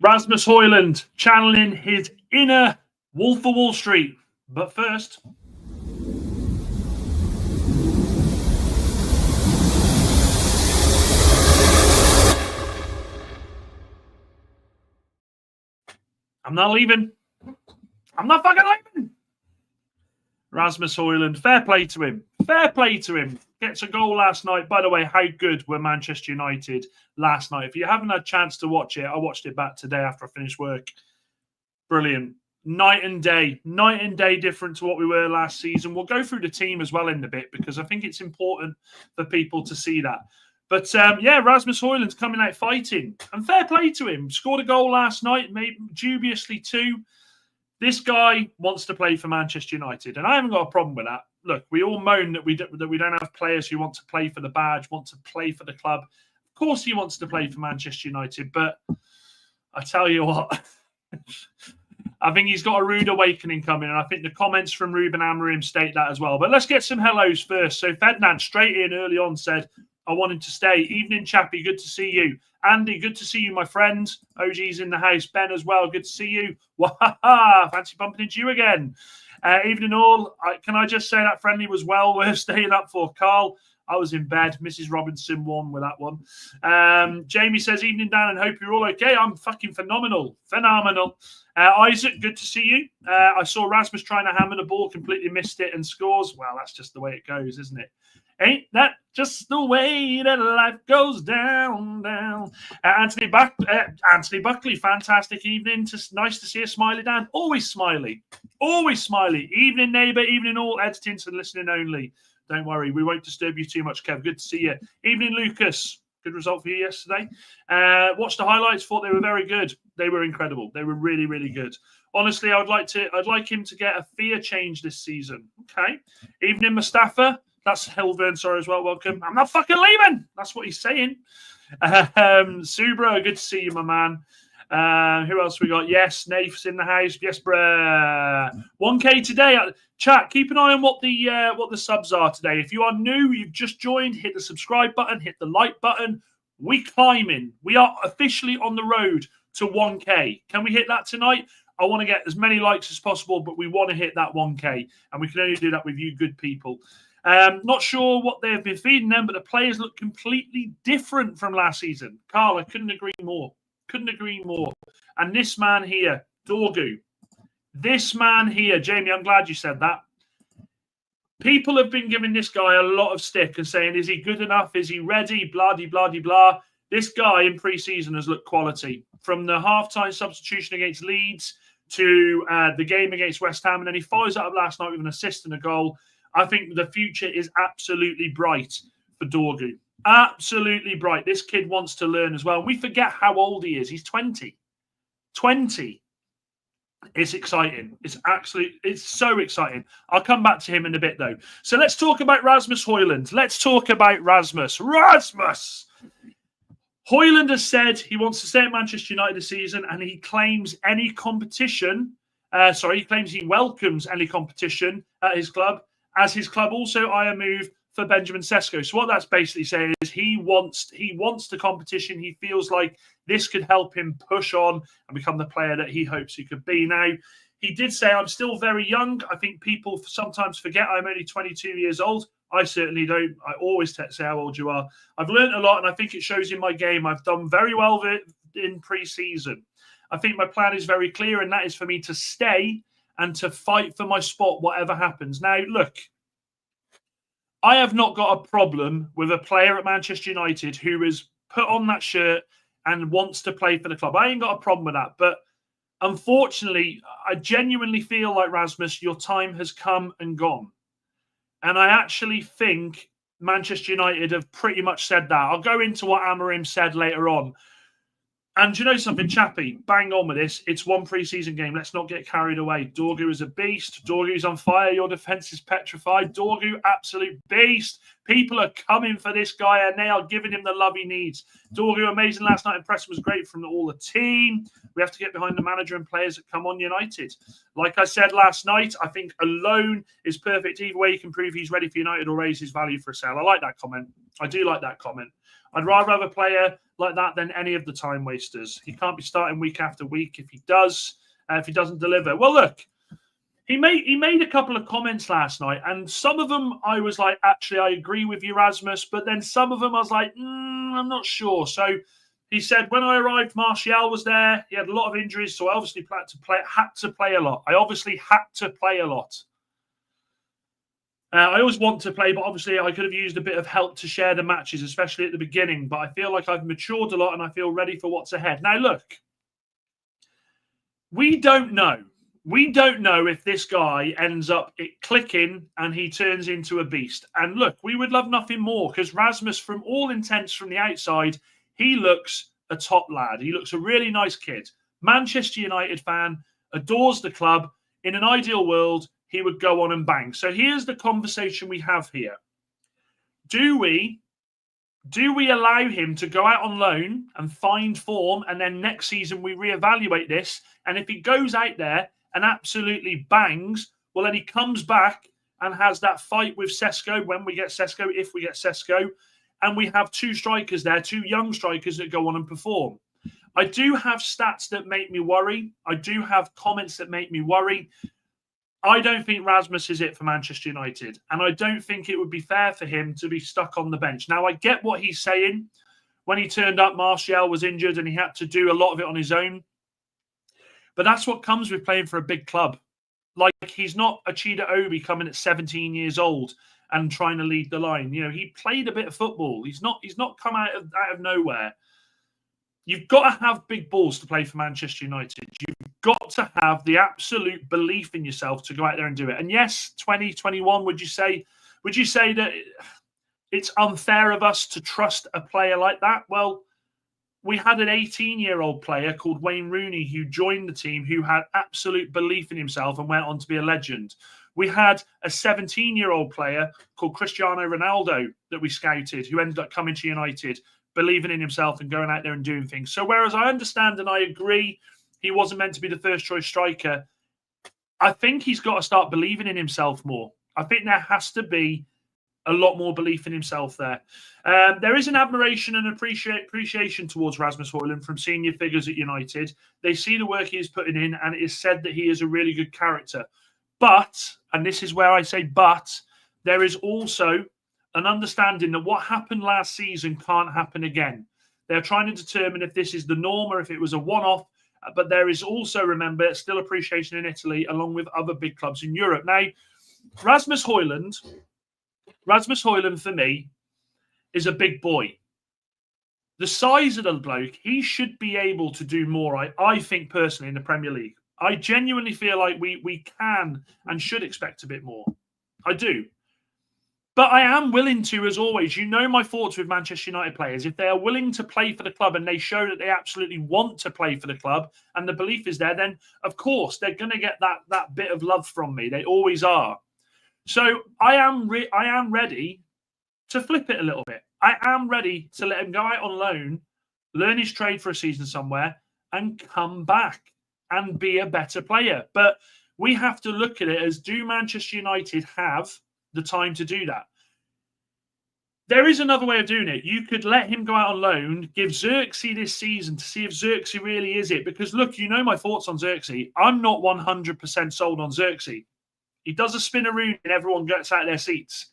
Rasmus Højlund channeling his inner Wolf of Wall Street. But first... I'm not leaving. I'm not fucking leaving. Rasmus Højlund, fair play to him. Fair play to him. Gets a goal last night. By the way, how good were Manchester United last night? If you haven't had a chance to watch it, I watched it back today after I finished work. Brilliant. Night and day different to what we were last season. We'll go through the team as well in a bit because I think it's important for people to see that. But, Rasmus Højlund's coming out fighting. And fair play to him. Scored a goal last night, maybe dubiously two. This guy wants to play for Manchester United. And I haven't got a problem with that. Look, we all moan that we don't have players who want to play for the badge, want to play for the club. Of course he wants to play for Manchester United. But I tell you what, I think he's got a rude awakening coming. And I think the comments from Ruben Amorim state that as well. But let's get some hellos first. So Ferdinand straight in early on said, I want him to stay. Evening, Chappie. Good to see you. Andy, good to see you, my friend. OG's in the house. Ben as well. Good to see you. Wahaha. Fancy bumping into you again. Evening all. Can I just say that friendly was well worth staying up for? Carl, I was in bed. Mrs. Robinson won with that one. Jamie says, evening, Dan, and hope you're all okay. I'm fucking phenomenal. Phenomenal. Isaac, good to see you. I saw Rasmus trying to hammer the ball, completely missed it and scores. Well, that's just the way it goes, isn't it? Ain't that just the way that life goes down? Anthony Buckley, fantastic evening. Nice to see a smiley Dan. Always smiley. Always smiley. Evening, neighbour. Evening, all. Editing and listening only. Don't worry. We won't disturb you too much, Kev. Good to see you. Evening, Lucas. Good result for you yesterday. Watched the highlights. Thought they were very good. They were incredible. They were really, really good. Honestly, I'd like him to get a fear change this season. Okay. Evening, Mustafa. That's Hilvern, sorry as well. Welcome. I'm not fucking leaving. That's what he's saying. Subra, good to see you, my man. Who else we got? Yes, Naif's in the house. Yes, bruh. 1K today. Chat, keep an eye on what the subs are today. If you are new, you've just joined, hit the subscribe button, hit the like button. We climbing. We are officially on the road to 1K. Can we hit that tonight? I want to get as many likes as possible, but we want to hit that 1K. And we can only do that with you good people. Not sure what they've been feeding them, but the players look completely different from last season. Carl, I couldn't agree more. Couldn't agree more. And this man here, Dorgu. This man here, Jamie, I'm glad you said that. People have been giving this guy a lot of stick and saying, is he good enough? Is he ready? Blah, de, blah, de, blah. This guy in pre-season has looked quality. From the halftime substitution against Leeds to the game against West Ham, and then he follows that up last night with an assist and a goal. I think the future is absolutely bright for Dorgu. Absolutely bright. This kid wants to learn as well. We forget how old he is. He's 20. 20. It's exciting. It's so exciting. I'll come back to him in a bit, though. So let's talk about Rasmus Højlund. Let's talk about Rasmus. Rasmus! Højlund has said he wants to stay at Manchester United this season, and he claims any competition. He claims he welcomes any competition at his club, as his club also eye a move for Benjamin Sesko. So what that's basically saying is he wants the competition. He feels like this could help him push on and become the player that he hopes he could be. Now, he did say, I'm still very young. I think people sometimes forget I'm only 22 years old. I certainly don't. I always say how old you are. I've learned a lot, and I think it shows in my game. I've done very well in pre-season. I think my plan is very clear, and that is for me to stay and to fight for my spot, whatever happens. Now, look, I have not got a problem with a player at Manchester United who has put on that shirt and wants to play for the club. I ain't got a problem with that. But unfortunately, I genuinely feel like, Rasmus, your time has come and gone. And I actually think Manchester United have pretty much said that. I'll go into what Amorim said later on. And do you know something, Chappie? Bang on with this. It's one pre-season game. Let's not get carried away. Dorgu is a beast. Dorgu's on fire. Your defence is petrified. Dorgu, absolute beast. People are coming for this guy, and they are giving him the love he needs. Dorgu, amazing last night. Impressive, was great from all the team. We have to get behind the manager and players that come on United. Like I said last night, I think a loan is perfect. Either way, he can prove he's ready for United or raise his value for a sale. I like that comment. I do like that comment. I'd rather have a player like that than any of the time wasters. He can't be starting week after week if he does, if he doesn't deliver. Well, look, he made a couple of comments last night, and some of them I was like, actually, I agree with you, Rasmus, but then some of them I was like, I'm not sure. So he said, when I arrived, Martial was there. He had a lot of injuries, so I obviously had to play a lot. I obviously had to play a lot. I always want to play, but obviously I could have used a bit of help to share the matches, especially at the beginning. But I feel like I've matured a lot and I feel ready for what's ahead. Now, look, we don't know. We don't know if this guy ends up clicking and he turns into a beast. And look, we would love nothing more because Rasmus, from all intents from the outside, he looks a top lad. He looks a really nice kid. Manchester United fan, adores the club. In an ideal world, he would go on and bang. So here's the conversation we have here. Do we allow him to go out on loan and find form, and then next season we reevaluate this? And if he goes out there and absolutely bangs, well, then he comes back and has that fight with Sesko when we get Sesko, if we get Sesko, and we have two strikers there, two young strikers that go on and perform. I do have stats that make me worry. I do have comments that make me worry. I don't think Rasmus is it for Manchester United, and I don't think it would be fair for him to be stuck on the bench. Now, I get what he's saying. When he turned up, Martial was injured and he had to do a lot of it on his own. But that's what comes with playing for a big club. Like, he's not a Chida Obi coming at 17 years old and trying to lead the line. You know, he played a bit of football. He's not come out of nowhere. You've got to have big balls to play for Manchester United. You've got to have the absolute belief in yourself to go out there and do it. And yes, 2021, would you say that it's unfair of us to trust a player like that? Well, we had an 18-year-old player called Wayne Rooney who joined the team, who had absolute belief in himself and went on to be a legend. We had a 17-year-old player called Cristiano Ronaldo that we scouted, who ended up coming to United, believing in himself and going out there and doing things. So whereas I understand and I agree he wasn't meant to be the first choice striker, I think he's got to start believing in himself more. I think there has to be a lot more belief in himself there. There is an admiration and appreciation towards Rasmus Højlund from senior figures at United. They see the work he is putting in, and it is said that he is a really good character. But, and this is where I say but, there is also an understanding that what happened last season can't happen again. They're trying to determine if this is the norm or if it was a one-off. But there is also, remember, still appreciation in Italy, along with other big clubs in Europe. Now, Rasmus Højlund for me is a big boy. The size of the bloke, he should be able to do more, I think, personally, in the Premier League. I genuinely feel like we can and should expect a bit more. I do. But I am willing to, as always, you know my thoughts with Manchester United players. If they are willing to play for the club and they show that they absolutely want to play for the club and the belief is there, then, of course, they're going to get that bit of love from me. They always are. So I am ready to flip it a little bit. I am ready to let him go out on loan, learn his trade for a season somewhere, and come back and be a better player. But we have to look at it as, do Manchester United have the time to do that? There is another way of doing it. You could let him go out on loan, give Xerxes this season to see if Xerxes really is it. Because, look, you know my thoughts on Xerxes. I'm not 100% sold on Xerxes. He does a spinaroo and everyone gets out of their seats.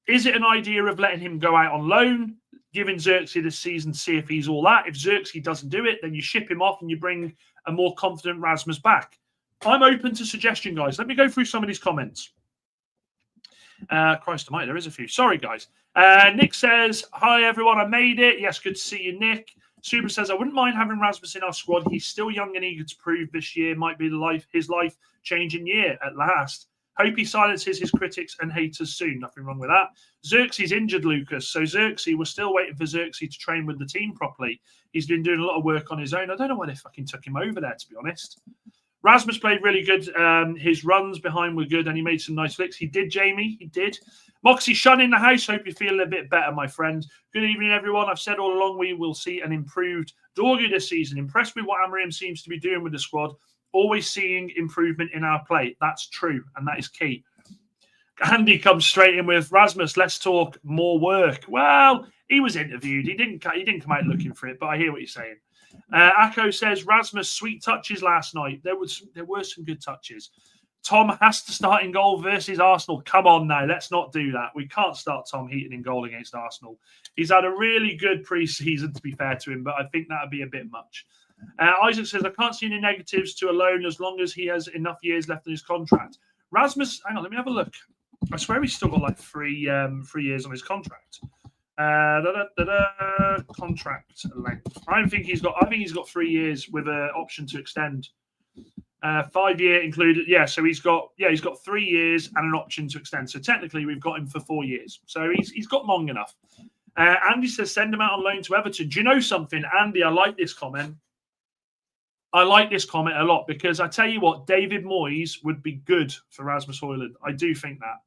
Is it an idea of letting him go out on loan, giving Xerxes this season to see if he's all that? If Xerxes doesn't do it, then you ship him off and you bring a more confident Rasmus back. I'm open to suggestion, guys. Let me go through some of these comments. Christ almighty, there is a few. Sorry, guys. Nick says, hi, everyone. I made it. Yes, good to see you, Nick. Super says, I wouldn't mind having Rasmus in our squad. He's still young and eager to prove this year might be his life-changing year at last. Hope he silences his critics and haters soon. Nothing wrong with that. Xerxes injured, Lucas. So Xerxes, we're still waiting for Xerxes to train with the team properly. He's been doing a lot of work on his own. I don't know why they fucking took him over there, to be honest. Rasmus played really good. His runs behind were good, and he made some nice flicks. He did, Jamie. He did. Moxie Shun in the house. Hope you're feeling a bit better, my friend. Good evening, everyone. I've said all along we will see an improved Dorgu this season. Impressed with what Amorim seems to be doing with the squad. Always seeing improvement in our play. That's true, and that is key. Andy comes straight in with Rasmus. Let's talk more work. Well, he was interviewed. He didn't come out looking for it, but I hear what you're saying. Akko says Rasmus sweet touches last night. There were some good touches. Tom has to start in goal versus Arsenal. Come on now, let's not do that. We can't start Tom Heaton in goal against Arsenal. He's had a really good pre-season, to be fair to him, but I think that would be a bit much. Isaac says, I can't see any negatives to a loan as long as he has enough years left in his contract. Rasmus, hang on, let me have a look. I swear he's still got like 3 years on his contract. Contract length. I think he's got 3 years with an option to extend. 5 year included. Yeah, so he's got 3 years and an option to extend. So technically we've got him for 4 years. So he's got long enough. Andy says send him out on loan to Everton. Do you know something, Andy? I like this comment. I like this comment a lot because I tell you what, David Moyes would be good for Rasmus Højlund. I do think that.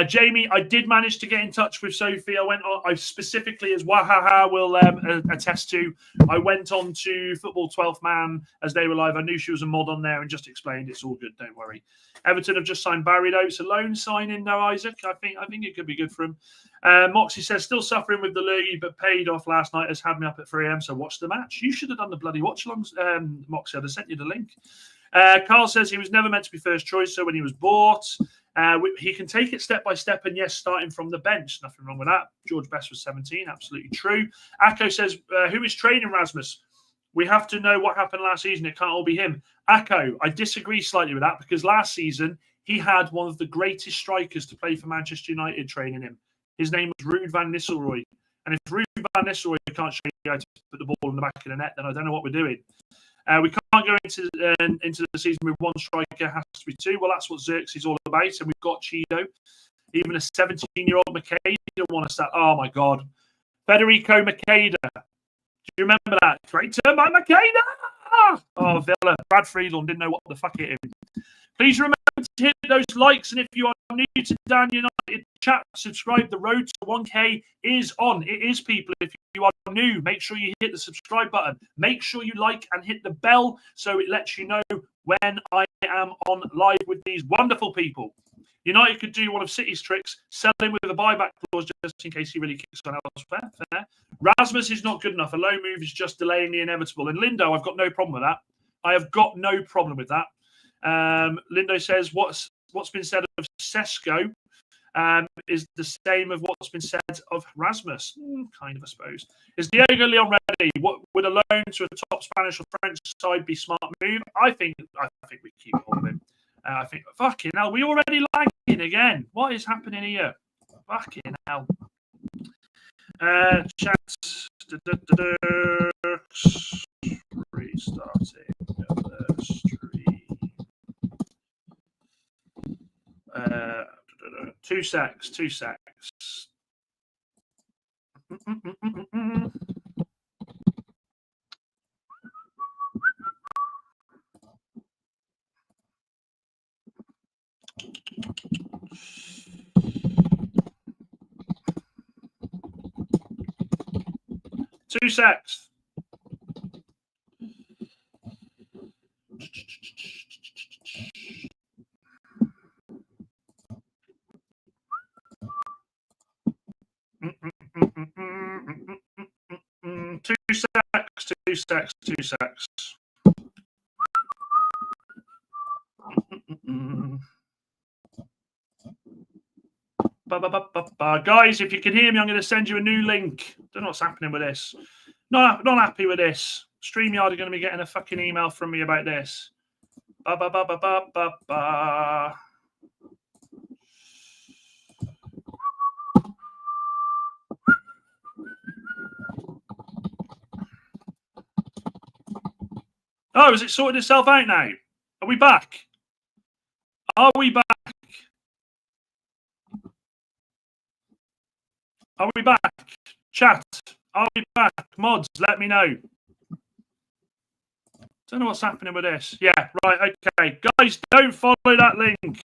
Jamie, I did manage to get in touch with Sophie. I specifically, as Wahaha will attest to, I went on to Football 12th Man as they were live. I knew she was a mod on there and just explained it's all good. Don't worry. Everton have just signed Barry though. It's a loan signing though, Isaac. I think it could be good for him. Moxie says still suffering with the lurgy, but paid off last night. Has had me up at 3 a.m. So watch the match. You should have done the bloody watch-alongs, Moxie. I'd have sent you the link. Carl says he was never meant to be first choice. So when he was bought. He can take it step by step, and yes, starting from the bench. Nothing wrong with that. George Best was 17. Absolutely true. Akko says, who is training Rasmus? We have to know what happened last season. It can't all be him. Akko, I disagree slightly with that because last season he had one of the greatest strikers to play for Manchester United training him. His name was Ruud van Nistelrooy. And if Ruud van Nistelrooy can't show you how to put the ball in the back of the net, then I don't know what we're doing. We can't go into the season with one striker, has to be 2. Well, that's what Xerxes is all about. And we've got Chido. Even a 17-year-old Makeda want to start. Oh, my God. Federico Makeda. Do you remember that? Great turn by Makeda. Oh, Villa. Brad Friedland didn't know what the fuck hit him. Please remember to hit those likes. And if you are new to Dan United chat, subscribe. The road to 1K is on. It is, people. If you are new, make sure you hit the subscribe button. Make sure you like and hit the bell so it lets you know when I am on live with these wonderful people. United could do one of City's tricks, sell him with a buyback clause just in case he really kicks on elsewhere. Fair. Rasmus is not good enough. A low move is just delaying the inevitable. And Lindo, I've got no problem with that. I have got no problem with that. Lindo says, what's been said of Sesko is the same of what's been said of Rasmus. Kind of, I suppose. Is Diego Leon ready? What would a loan to a top Spanish or French side be smart move? I think we keep hold of him. I think fucking hell, we already lagging again. What is happening here? Fucking hell. Chat restarting the stream. 2 secs. 2 secs. Two secs. Guys, if you can hear me, I'm going to send you a new link. Don't know what's happening with this. Not happy with this. StreamYard are going to be getting a fucking email from me about this. Oh, has it sorted itself out now? Are we back? Are we back? Are we back? Chat, are we back? Mods, let me know. Don't know what's happening with this. Yeah, right, okay. Guys, don't follow that link.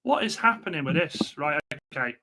What is happening with this? Right, okay.